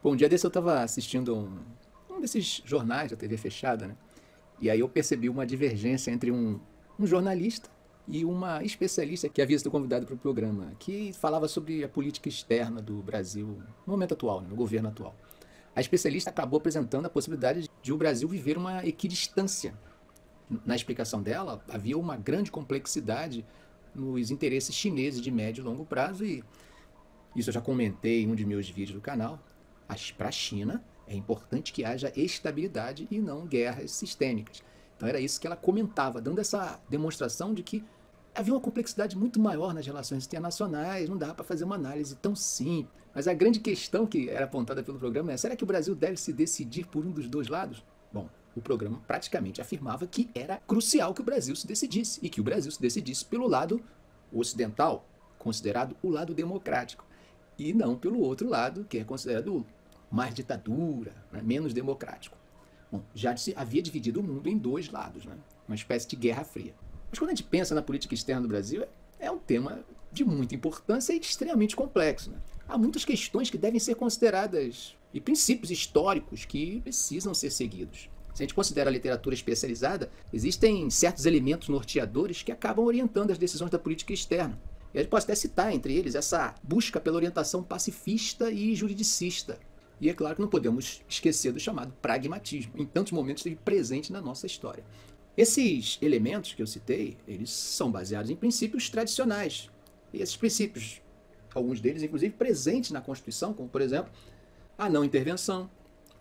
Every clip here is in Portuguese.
Bom, um dia desse eu estava assistindo um desses jornais da TV fechada, né? E aí eu percebi uma divergência entre um jornalista e uma especialista que havia sido convidada para o programa, que falava sobre a política externa do Brasil no momento atual, né, no governo atual. A especialista acabou apresentando a possibilidade de o Brasil viver uma equidistância. Na explicação dela, havia uma grande complexidade nos interesses chineses de médio e longo prazo, e isso eu já comentei em um de meus vídeos do canal. Para a China é importante que haja estabilidade e não guerras sistêmicas. Então era isso que ela comentava, dando essa demonstração de que havia uma complexidade muito maior nas relações internacionais, não dá para fazer uma análise tão simples. Mas a grande questão que era apontada pelo programa é: será que o Brasil deve se decidir por um dos dois lados? Bom, o programa praticamente afirmava que era crucial que o Brasil se decidisse, e que o Brasil se decidisse pelo lado ocidental, considerado o lado democrático, e não pelo outro lado, que é considerado mais ditadura, né, menos democrático. Bom, já se havia dividido o mundo em dois lados, né, uma espécie de guerra fria. Mas quando a gente pensa na política externa do Brasil, é um tema de muita importância e extremamente complexo, né? Há muitas questões que devem ser consideradas e princípios históricos que precisam ser seguidos. Se a gente considera a literatura especializada, existem certos elementos norteadores que acabam orientando as decisões da política externa. E a gente pode até citar entre eles essa busca pela orientação pacifista e juridicista. E é claro que não podemos esquecer do chamado pragmatismo, em tantos momentos esteve presente na nossa história. Esses elementos que eu citei, eles são baseados em princípios tradicionais. E esses princípios, alguns deles inclusive presentes na Constituição, como por exemplo, a não intervenção,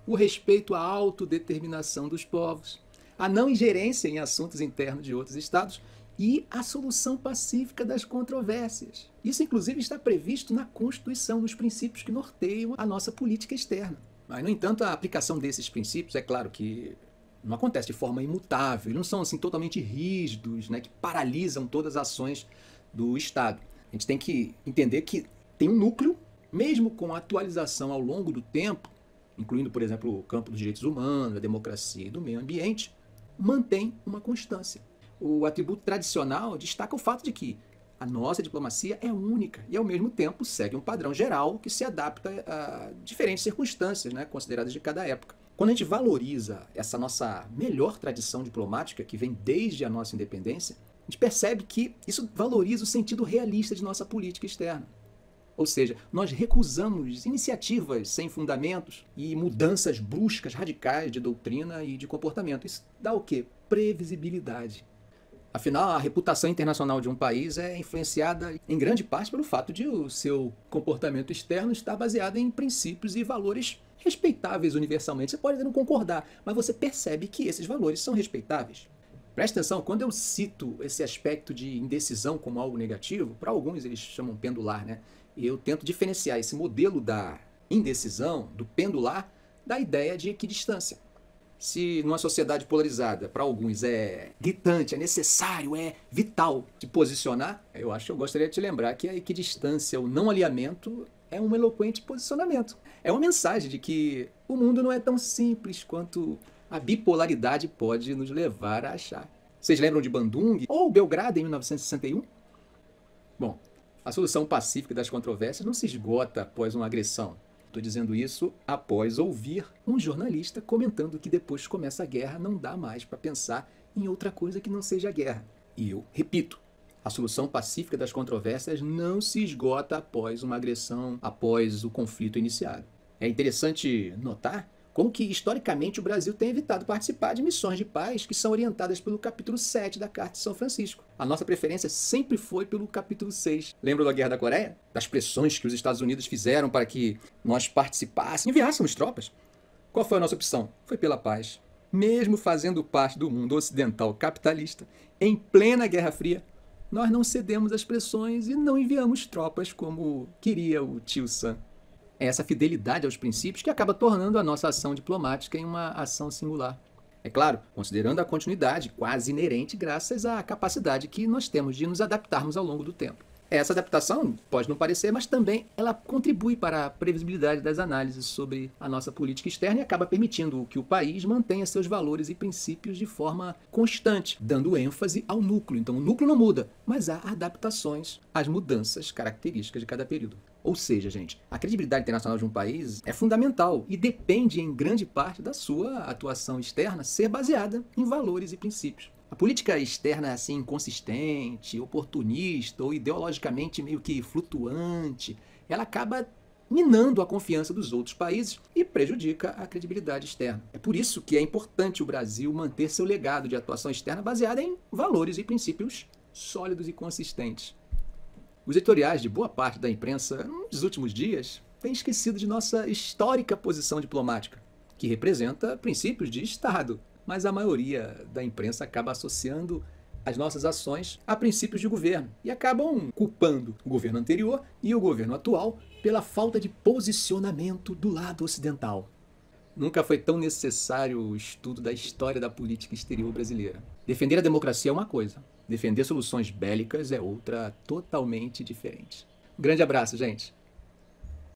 o respeito à autodeterminação dos povos, a não ingerência em assuntos internos de outros estados e a solução pacífica das controvérsias. Isso, inclusive, está previsto na Constituição, nos princípios que norteiam a nossa política externa. Mas, no entanto, a aplicação desses princípios, é claro que não acontece de forma imutável, eles não são assim, totalmente rígidos, né, que paralisam todas as ações do Estado. A gente tem que entender que tem um núcleo, mesmo com a atualização ao longo do tempo, incluindo, por exemplo, o campo dos direitos humanos, da democracia e do meio ambiente, mantém uma constância. O atributo tradicional destaca o fato de que a nossa diplomacia é única e, ao mesmo tempo, segue um padrão geral que se adapta a diferentes circunstâncias, né, consideradas de cada época. Quando a gente valoriza essa nossa melhor tradição diplomática, que vem desde a nossa independência, a gente percebe que isso valoriza o sentido realista de nossa política externa. Ou seja, nós recusamos iniciativas sem fundamentos e mudanças bruscas, radicais de doutrina e de comportamento. Isso dá o quê? Previsibilidade. Afinal, a reputação internacional de um país é influenciada em grande parte pelo fato de o seu comportamento externo estar baseado em princípios e valores respeitáveis universalmente. Você pode até não concordar, mas você percebe que esses valores são respeitáveis. Presta atenção, quando eu cito esse aspecto de indecisão como algo negativo, para alguns eles chamam pendular, né? Eu tento diferenciar esse modelo da indecisão, do pendular, da ideia de equidistância. Se numa sociedade polarizada, para alguns é gritante, é necessário, é vital se posicionar, eu gostaria de te lembrar que a equidistância, o não alinhamento, é um eloquente posicionamento. É uma mensagem de que o mundo não é tão simples quanto a bipolaridade pode nos levar a achar. Vocês lembram de Bandung ou Belgrado em 1961? Bom, a solução pacífica das controvérsias não se esgota após uma agressão. Estou dizendo isso após ouvir um jornalista comentando que depois que começa a guerra não dá mais para pensar em outra coisa que não seja a guerra. E eu repito, a solução pacífica das controvérsias não se esgota após uma agressão, após o conflito iniciado. É interessante notar como que, historicamente, o Brasil tem evitado participar de missões de paz que são orientadas pelo capítulo 7 da Carta de São Francisco. A nossa preferência sempre foi pelo capítulo 6. Lembra da Guerra da Coreia? Das pressões que os Estados Unidos fizeram para que nós participássemos, enviássemos tropas? Qual foi a nossa opção? Foi pela paz. Mesmo fazendo parte do mundo ocidental capitalista, em plena Guerra Fria, nós não cedemos às pressões e não enviamos tropas como queria o tio Sam. É essa fidelidade aos princípios que acaba tornando a nossa ação diplomática em uma ação singular. É claro, considerando a continuidade quase inerente graças à capacidade que nós temos de nos adaptarmos ao longo do tempo. Essa adaptação pode não parecer, mas também ela contribui para a previsibilidade das análises sobre a nossa política externa e acaba permitindo que o país mantenha seus valores e princípios de forma constante, dando ênfase ao núcleo. Então o núcleo não muda, mas há adaptações às mudanças características de cada período. Ou seja, gente, a credibilidade internacional de um país é fundamental e depende em grande parte da sua atuação externa ser baseada em valores e princípios. A política externa assim inconsistente, oportunista ou ideologicamente meio que flutuante, ela acaba minando a confiança dos outros países e prejudica a credibilidade externa. É por isso que é importante o Brasil manter seu legado de atuação externa baseado em valores e princípios sólidos e consistentes. Os editoriais de boa parte da imprensa nos últimos dias têm esquecido de nossa histórica posição diplomática, que representa princípios de Estado. Mas a maioria da imprensa acaba associando as nossas ações a princípios de governo e acabam culpando o governo anterior e o governo atual pela falta de posicionamento do lado ocidental. Nunca foi tão necessário o estudo da história da política exterior brasileira. Defender a democracia é uma coisa, defender soluções bélicas é outra totalmente diferente. Um grande abraço, gente!